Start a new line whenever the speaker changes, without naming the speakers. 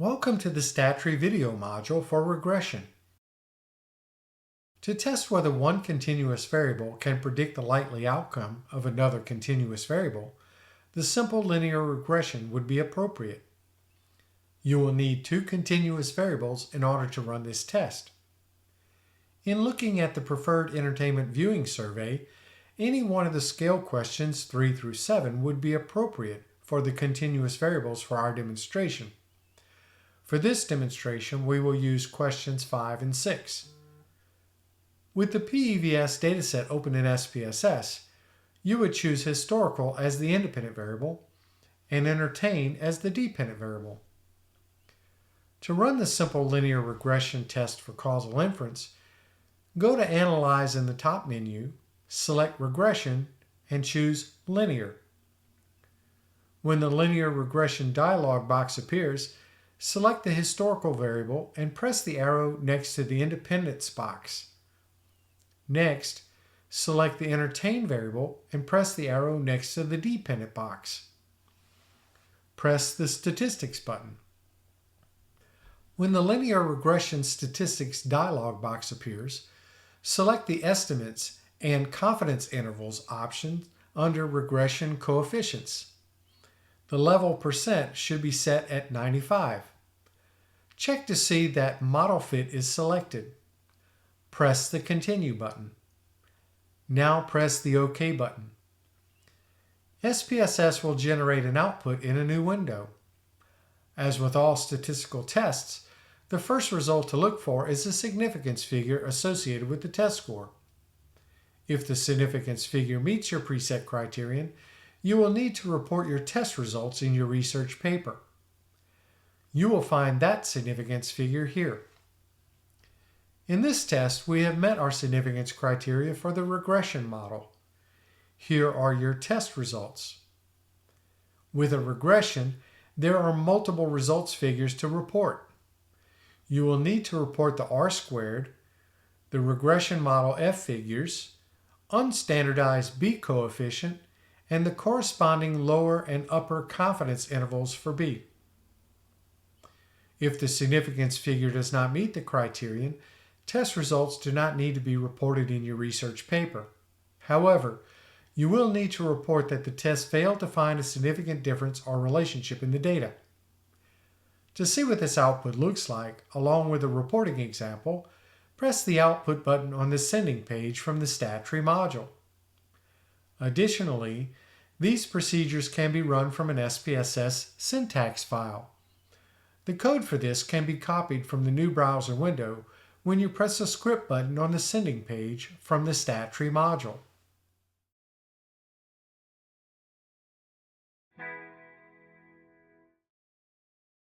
Welcome to the StatTree video module for regression. To test whether one continuous variable can predict the likely outcome of another continuous variable, the simple linear regression would be appropriate. You will need two continuous variables in order to run this test. In looking at the preferred entertainment viewing survey, any one of the scale questions 3 through 7 would be appropriate for the continuous variables for our demonstration. For this demonstration, we will use questions 5 and 6. With the PEVS dataset open in SPSS, you would choose historical as the independent variable and entertain as the dependent variable. To run the simple linear regression test for causal inference, go to Analyze in the top menu, select Regression, and choose Linear. When the linear regression dialog box appears, select the historical variable and press the arrow next to the independence box. Next, select the entertain variable and press the arrow next to the dependent box. Press the Statistics button. When the linear regression statistics dialog box appears, select the Estimates and Confidence Intervals options under Regression Coefficients. The level % should be set at 95. Check to see that Model Fit is selected. Press the Continue button. Now press the OK button. SPSS will generate an output in a new window. As with all statistical tests, the first result to look for is the significance figure associated with the test score. If the significance figure meets your preset criterion, you will need to report your test results in your research paper. You will find that significance figure here. In this test, we have met our significance criteria for the regression model. Here are your test results. With a regression, there are multiple results figures to report. You will need to report the R-squared, the regression model F figures, unstandardized B coefficient, and the corresponding lower and upper confidence intervals for B. If the significance figure does not meet the criterion, test results do not need to be reported in your research paper. However, you will need to report that the test failed to find a significant difference or relationship in the data. To see what this output looks like, along with a reporting example, press the Output button on the Sending page from the StatTree module. Additionally, these procedures can be run from an SPSS syntax file. The code for this can be copied from the new browser window when you press the Script button on the Sending page from the StatTree module.